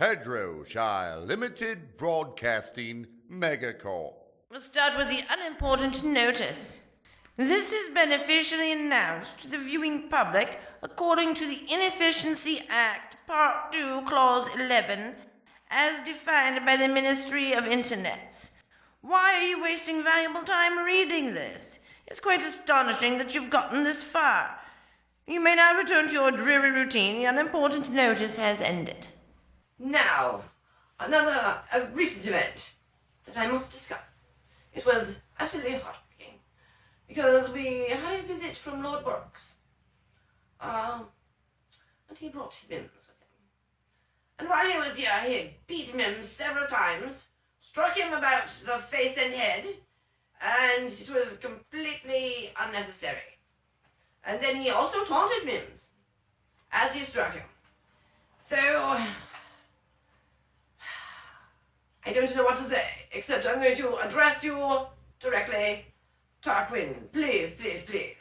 Hedgerowshire Limited Broadcasting Megacorp. We'll start with the unimportant notice. This is beneficially announced to the viewing public according to the Inefficiency Act, Part 2, Clause 11, as defined by the Ministry of Internets. Why are you wasting valuable time reading this? It's quite astonishing that you've gotten this far. You may now return to your dreary routine. The unimportant notice has ended. Now, another recent event that I must discuss. It was absolutely heartbreaking, because we had a visit from Lord Brooks, and he brought Mims with him. And while he was here, he beat Mims several times, struck him about the face and head, and it was completely unnecessary. And then he also taunted Mims as he struck him. So I don't know what to say, except I'm going to address you directly. Tarquin, please, please, please,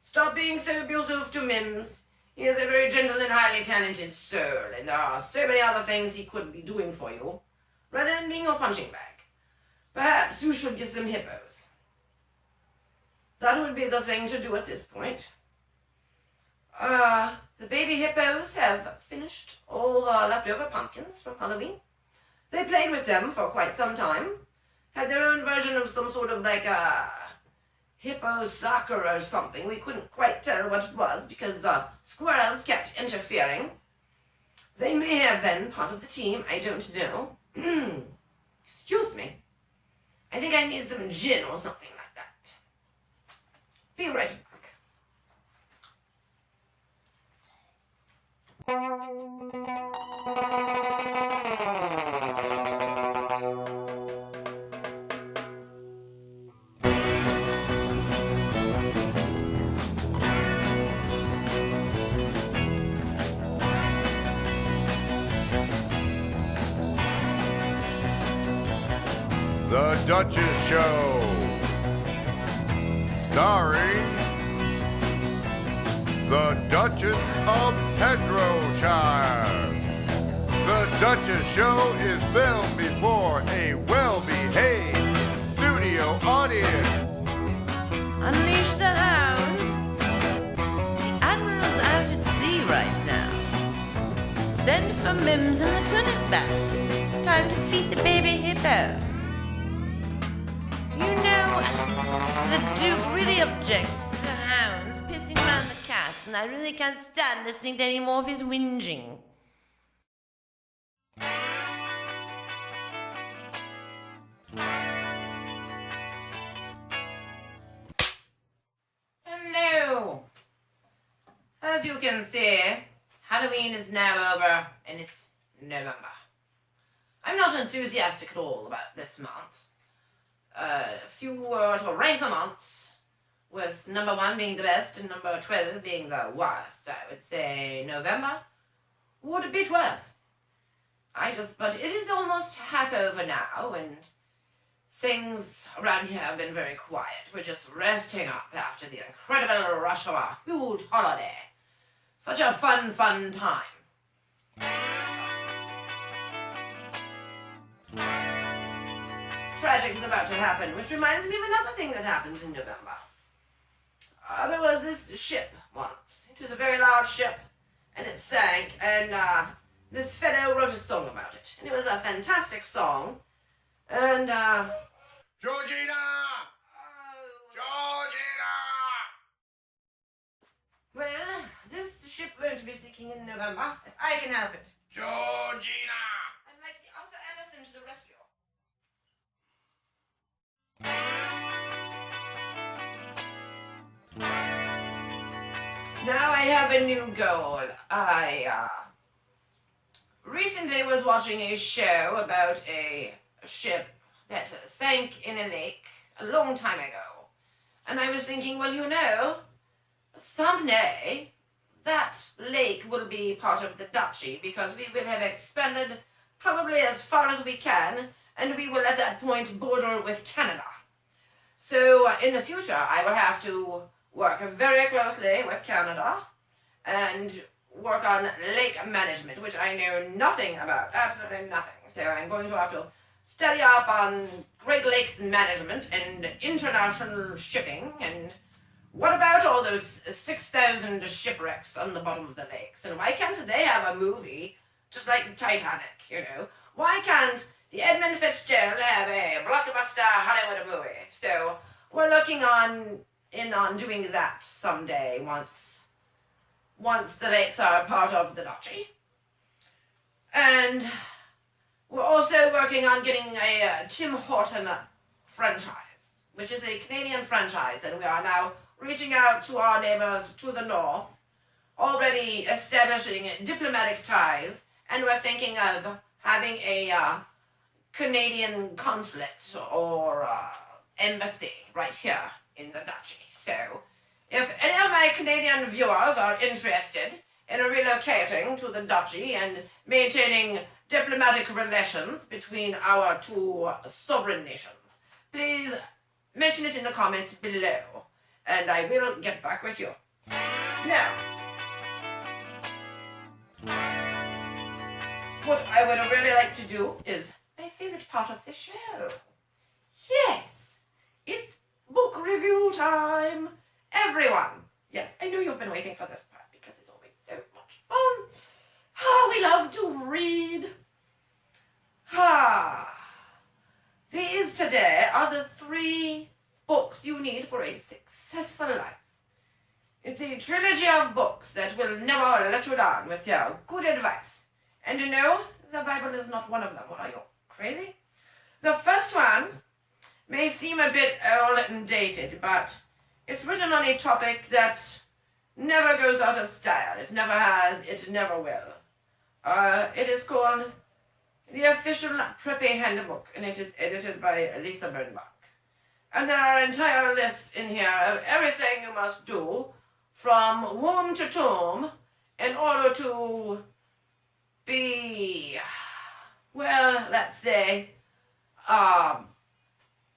stop being so abusive to Mims. He is a very gentle and highly talented soul, and there are so many other things he could be doing for you, rather than being your punching bag. Perhaps you should get some hippos. That would be the thing to do at this point. The baby hippos have finished all the leftover pumpkins from Halloween. They played with them for quite some time, had their own version of some sort of like a hippo soccer or something. We couldn't quite tell what it was because the squirrels kept interfering. They may have been part of the team, I don't know. Excuse me. I think I need some gin or something like that. Be right back. The Duchess Show, starring the Duchess of Hedgerowshire. The Duchess Show is filmed before a well-behaved studio audience. Unleash the hounds. The Admiral's out at sea right now. Send for Mims and the turnip basket. It's time to feed the baby hippo. You know, the Duke really objects to the hounds pissing around the cast, and I really can't stand listening to any more of his whinging. Hello! As you can see, Halloween is now over, and it's November. I'm not enthusiastic at all about this month. If you were to rank the months, with number 1 being the best and number 12 being the worst, I would say November would be 12. But it is almost half over now, and things around here have been very quiet. We're just resting up after the incredible rush of a huge holiday. Such a fun time. Tragic is about to happen, which reminds me of another thing that happens in November. There was this ship once. It was a very large ship, and it sank, and this fellow wrote a song about it. And it was a fantastic song, and Georgina! Georgina! Well, this ship won't be sinking in November, if I can help it. Georgina! I'm like the Arthur Anderson to the rescue. Now I have a new goal. I recently was watching a show about a ship that sank in a lake a long time ago. And I was thinking, well, you know, someday that lake will be part of the duchy, because we will have expanded probably as far as we can, and we will at that point border with Canada. So in the future, I will have to work very closely with Canada, and work on lake management, which I know nothing about, absolutely nothing. So I'm going to have to study up on Great Lakes management and international shipping, and what about all those 6,000 shipwrecks on the bottom of the lakes? And why can't they have a movie just like the Titanic, you know? Why can't the Edmund Fitzgerald have a blockbuster Hollywood movie? So we're looking on doing that someday once the lakes are part of the Duchy. And we're also working on getting a Tim Horton franchise, which is a Canadian franchise, and we are now reaching out to our neighbors to the north, already establishing diplomatic ties, and we're thinking of having a Canadian consulate or embassy right here in the Duchy. So, if any of my Canadian viewers are interested in relocating to the Duchy and maintaining diplomatic relations between our two sovereign nations, please mention it in the comments below, and I will get back with you. Now, what I would really like to do is my favorite part of the show. Yes, it's book review time. Everyone, yes, I know you've been waiting for this part because it's always so much fun. We love to read. These today are the 3 books you need for a successful life. It's a trilogy of books that will never let you down with your good advice. And you know, the Bible is not one of them. What, are you crazy? The first one may seem a bit old and dated, but it's written on a topic that never goes out of style. It never has, it never will. It is called The Official Preppy Handbook, and it is edited by Lisa Bernbach. And there are entire lists in here of everything you must do from womb to tomb in order to be, well, let's say,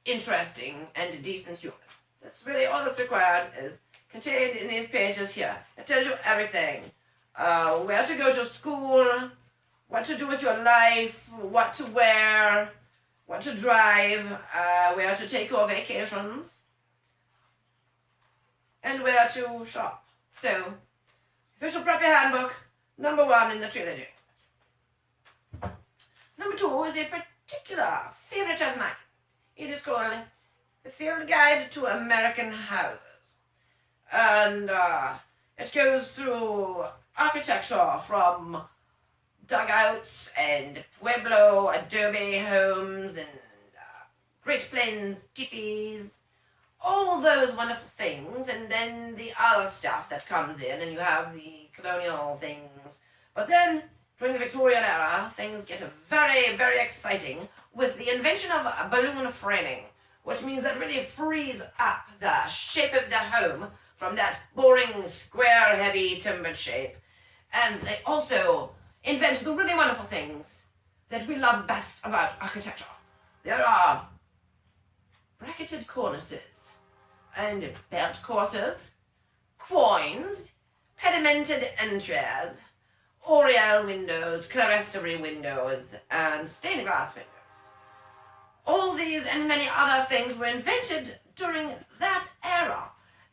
interesting and decent human. That's really all that's required is contained in these pages here. It tells you everything. Where to go to school, what to do with your life, what to wear, what to drive, where to take your vacations, and where to shop. So, Official Preppy Handbook, number 1 in the trilogy. Number 2 is a particular favorite of mine. It is called The Field Guide to American Houses. And it goes through architecture from dugouts and Pueblo adobe homes and Great Plains teepees, all those wonderful things, and then the other stuff that comes in, and you have the colonial things. But then, during the Victorian era, things get very, very exciting with the invention of balloon framing, which means that really frees up the shape of the home from that boring, square, heavy, timbered shape. And they also invent the really wonderful things that we love best about architecture. There are bracketed cornices and bent courses, quoins, pedimented entries, oriel windows, clerestory windows, and stained glass windows. All these and many other things were invented during that era,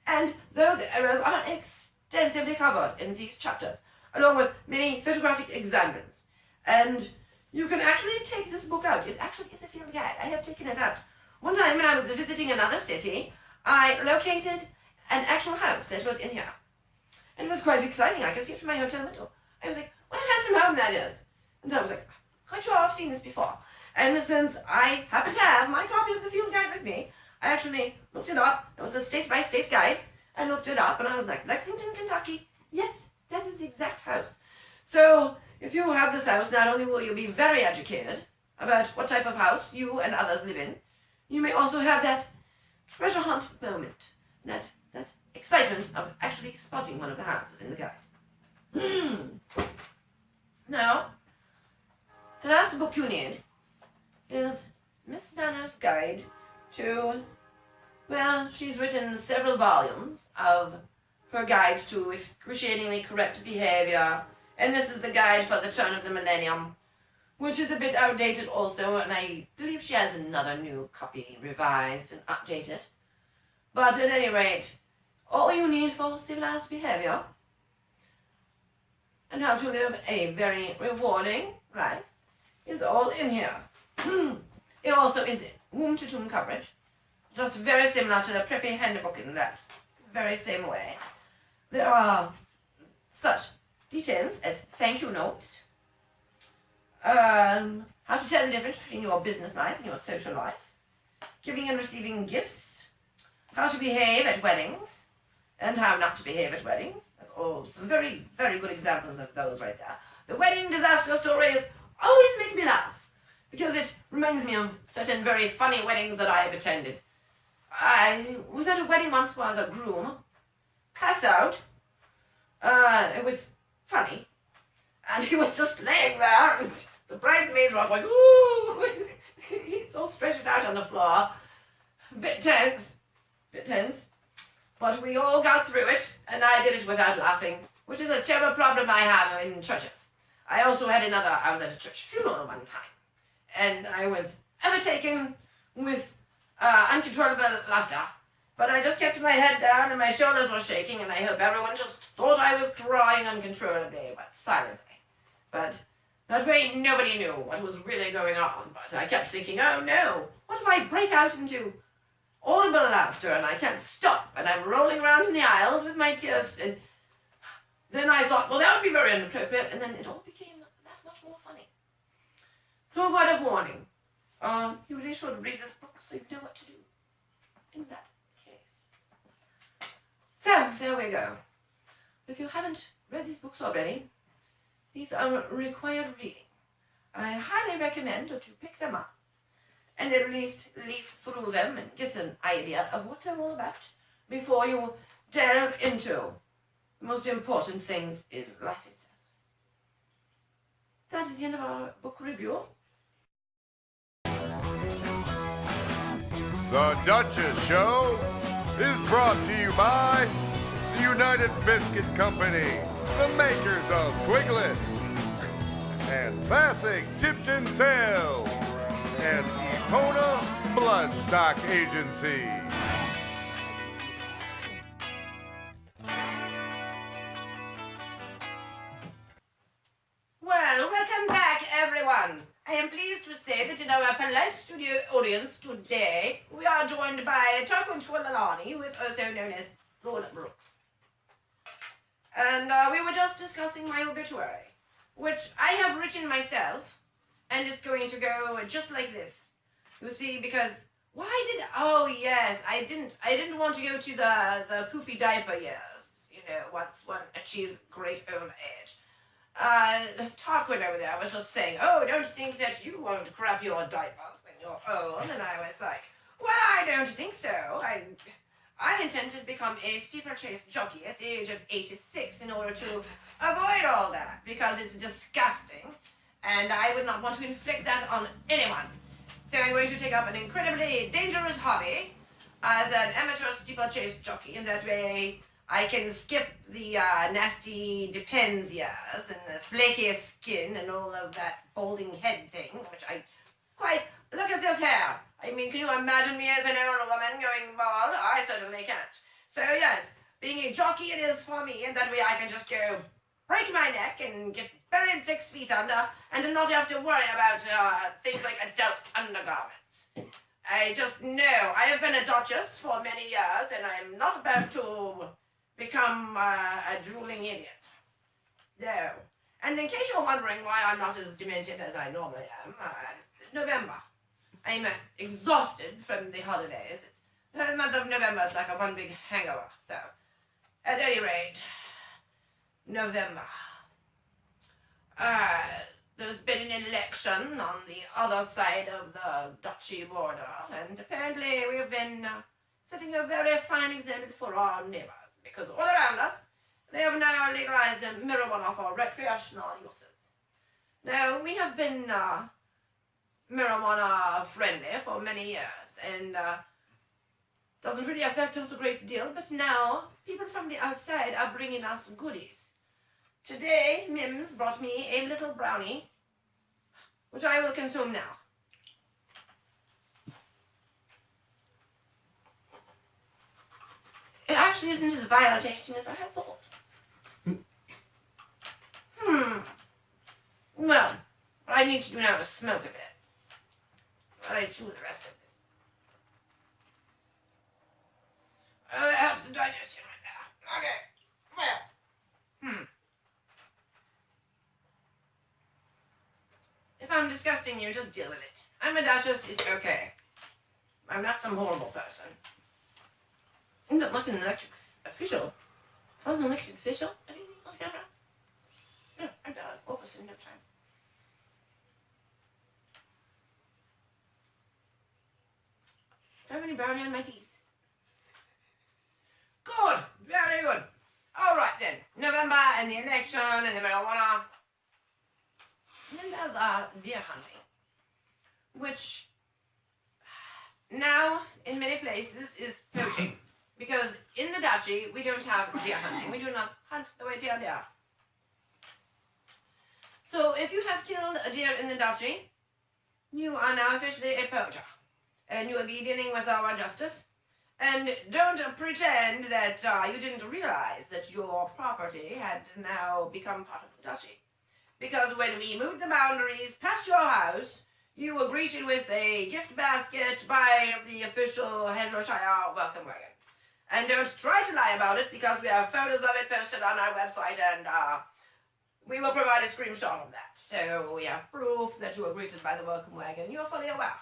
and those eras are extensively covered in these chapters, along with many photographic examples. And you can actually take this book out. It actually is a field guide. I have taken it out. One time when I was visiting another city, I located an actual house that was in here. And it was quite exciting. I could see it from my hotel window. I was like, what a handsome home that is. And I was like, quite sure I've seen this before. And since I happen to have my copy of the field guide with me, I actually looked it up. It was a state-by-state guide. I looked it up and I was like, Lexington, Kentucky. Yes, that is the exact house. So if you have this house, not only will you be very educated about what type of house you and others live in, you may also have that treasure hunt moment, that excitement of actually spotting one of the houses in the guide. Now, the last book you need is Miss Manners' Guide to, well, she's written several volumes of her guides to excruciatingly correct behavior, and this is the guide for the turn of the millennium, which is a bit outdated also, and I believe she has another new copy, revised and updated. But at any rate, all you need for civilized behavior and how to live a very rewarding life is all in here. It also is womb-to-tomb coverage, just very similar to the preppy handbook in that very same way. There are such details as thank you notes, how to tell the difference between your business life and your social life, giving and receiving gifts, how to behave at weddings, and how not to behave at weddings. That's all some very, very good examples of those right there. The wedding disaster stories always make me laugh, because it reminds me of certain very funny weddings that I have attended. I was at a wedding once where the groom passed out. It was funny. And he was just laying there. The bridesmaids were going, ooh! He's all stretched out on the floor. Bit tense. But we all got through it, and I did it without laughing, which is a terrible problem I have in churches. I also had I was at a church funeral one time, and I was overtaken with uncontrollable laughter. But I just kept my head down and my shoulders were shaking, and I hope everyone just thought I was crying uncontrollably, but silently. But that way nobody knew what was really going on. But I kept thinking, oh no, what if I break out into audible laughter and I can't stop, and I'm rolling around in the aisles with my tears? And then I thought, well, that would be very inappropriate, and then it all became that much more funny. So a word of warning. You really should read this book so you know what to do in that case. So, there we go. If you haven't read these books already, these are required reading. I highly recommend that you pick them up and at least leaf through them and get an idea of what they're all about before you delve into the most important things in life itself. That is the end of our book review. The Duchess Show is brought to you by the United Biscuit Company, the makers of Twiglet, and Classic Tipton Sales, and Epona Bloodstock Agency. Well, welcome back, everyone. I am pleased to say that in our polite studio audience today, we are joined by Tarquin Twillalani, who is also known as Lord Brooks. And we were just discussing my obituary, which I have written myself, and it's going to go just like this. You see, because oh yes, I didn't want to go to the poopy diaper years, once one achieves great old age. Tarquin over there was just saying, oh, don't think that you won't crap your diapers when you're old. And I was like, well, I don't think so. I intend to become a steeplechase jockey at the age of 86 in order to avoid all that, because it's disgusting, and I would not want to inflict that on anyone. So I'm going to take up an incredibly dangerous hobby as an amateur steeplechase jockey, and that way I can skip the nasty depends years and the flaky skin and all of that balding head thing, which I quite... Look at this hair. I mean, can you imagine me as an old woman going bald? I certainly can't. So yes, being a jockey it is for me, and that way I can just go break my neck and get buried 6 feet under and not have to worry about things like adult undergarments. I just know I have been a duchess for many years, and I'm not about to become a drooling idiot. No. And in case you're wondering why I'm not as demented as I normally am, it's November. I'm exhausted from the holidays. The month of November is like a one big hangover, so at any rate, November. There's been an election on the other side of the Duchy border, and apparently we've been setting a very fine example for our neighbors, because all around us, they have now legalized marijuana for recreational uses. Now, we have been marijuana friendly for many years, and Doesn't really affect us a great deal, but now people from the outside are bringing us goodies. Today, Mims brought me a little brownie, which I will consume now. It actually isn't as vile tasting as I had thought. Well, what I need to do now is smoke a bit while I chew the rest of this. Oh, that helps the digestion right now. Okay, well. If I'm disgusting you, just deal with it. I'm a Duchess, it's okay. I'm not some horrible person. I'm not like an elected official. If I was an elected official, I'd be on camera. No, I'd be out of office in no time. Do I have any brownie on my teeth? Good, very good. All right then, November and the election and the marijuana. And then there's deer hunting, which now in many places is poaching. Because in the Duchy, we don't have deer hunting. We do not hunt the way deer are. So if you have killed a deer in the Duchy, you are now officially a poacher. And you will be dealing with our justice. And don't pretend that you didn't realize that your property had now become part of the Duchy. Because when we moved the boundaries past your house, you were greeted with a gift basket by the official Hedgerowshire welcome wagon. And don't try to lie about it, because we have photos of it posted on our website, and we will provide a screenshot of that. So we have proof that you were greeted by the welcome wagon. You're fully aware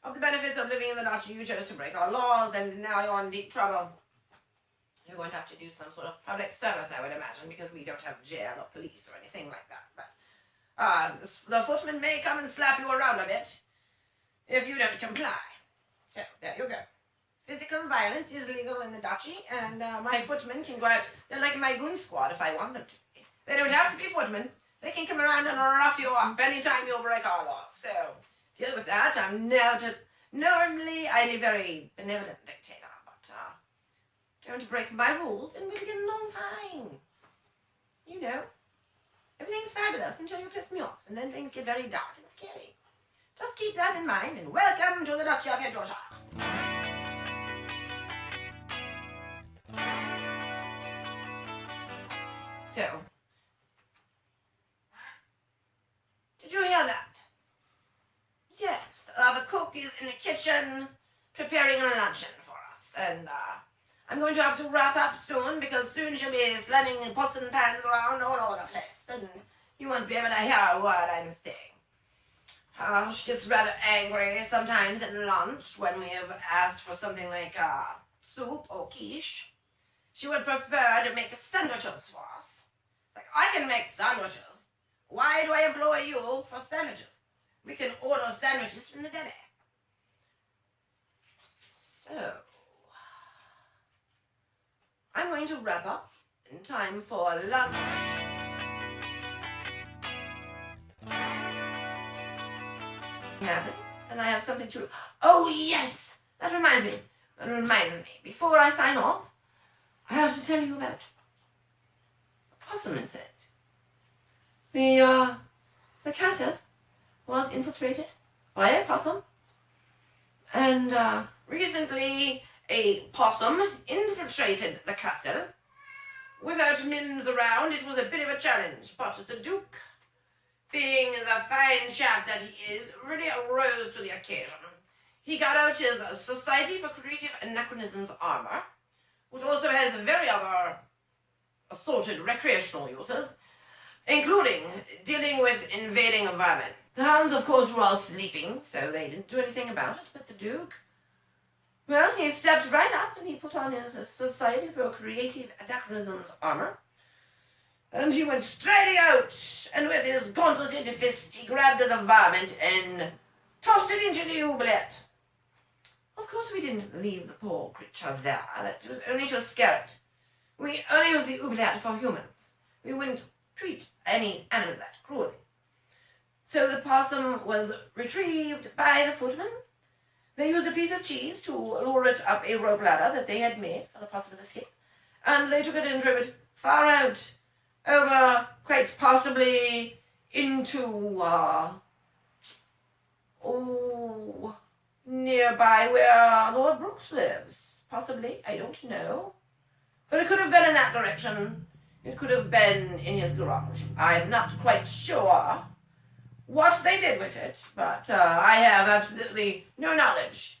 of the benefits of living in the Duchy. You chose to break our laws, and now you're in deep trouble. You're going to have to do some sort of public service, I would imagine, because we don't have jail or police or anything like that. But the footman may come and slap you around a bit if you don't comply. So there you go. Physical violence is legal in the Duchy, and my footmen can go out. They're like my goon squad if I want them to be. They don't have to be footmen. They can come around and rough you up anytime you break our laws. So deal with that. Normally I'm a very benevolent dictator, but don't break my rules and we'll get along fine. You know, everything's fabulous until you piss me off, and then things get very dark and scary. Just keep that in mind, and welcome to the Duchy of Hedgerowshire. So, did you hear that? Yes, the cook is in the kitchen preparing a luncheon for us, and I'm going to have to wrap up soon, because soon she'll be slamming pots and pans around all over the place, and you won't be able to hear a word I'm saying. She gets rather angry sometimes at lunch when we have asked for something like soup or quiche. She would prefer to make sandwiches for us. It's like, I can make sandwiches. Why do I employ you for sandwiches? We can order sandwiches from the deli. So, I'm going to wrap up in time for lunch. Happens, and I have something to... Oh, yes! That reminds me. Before I sign off, I have to tell you about a possum incident. The castle was infiltrated by a possum, and recently a possum infiltrated the castle. Without Mims around, it was a bit of a challenge, but the Duke, being the fine chap that he is, really rose to the occasion. He got out his Society for Creative Anachronisms armor, which also has very other assorted recreational uses, including dealing with invading vermin. The hounds, of course, were all sleeping, so they didn't do anything about it, but the Duke, well, he stepped right up and he put on his Society for Creative Anachronisms armor, and he went straight out, and with his gauntleted fist, he grabbed the varmint and tossed it into the oubliette. Of course, we didn't leave the poor creature there. That was only to scare it. We only use the oubliette for humans. We wouldn't treat any animal that cruelly. So the possum was retrieved by the footman, They used a piece of cheese to lure it up a rope ladder that they had made for the possible escape, and they took it and drove it far out, over, quite possibly, into, nearby where Lord Brooks lives. Possibly, I don't know. But it could have been in that direction. It could have been in his garage. I'm not quite sure what they did with it, but I have absolutely no knowledge.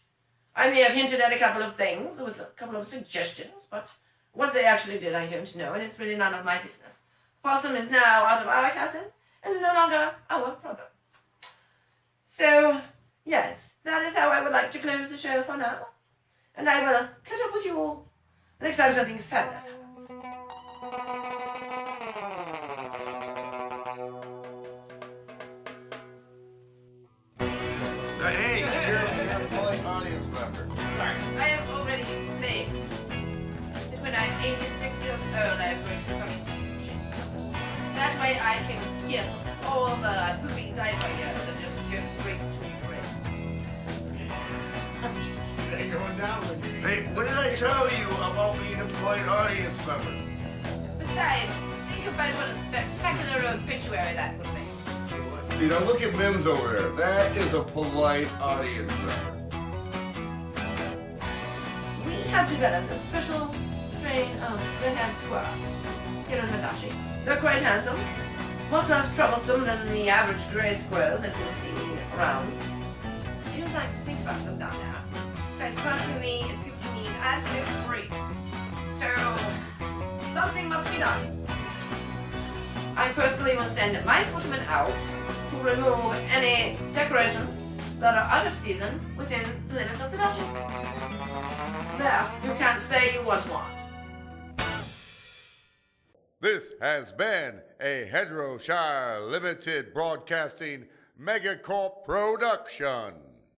I may have hinted at a couple of things, with a couple of suggestions, but what they actually did I don't know, and it's really none of my business. Possum is now out of our castle, and no longer our problem. So, yes, that is how I would like to close the show for now, and I will catch up with you all next time something fabulous happens. Hey, you're a polite audience member. Sorry, I have already explained that when I'm 86 years old, I am going to become shit. That way I can skip all the poopy diaper years and just go straight to the grave. Hey, going down with you. Hey, what did I tell you about being a polite audience member? Besides, think about what a spectacular obituary that would make. See, now look at Mims over there. That is a polite audience member. We have developed a special strain of red-haired squirrel here in the Duchy. They're quite handsome, much less troublesome than the average gray squirrels that you'll see around. I don't like to think about them down there. But personally, it gives me absolute grief. So, something must be done. I personally will send my footman out to remove any decorations that are out of season within the limits of the Duchy. There, you can't say you want one. This has been a Hedgerowshire Limited Broadcasting Megacorp production.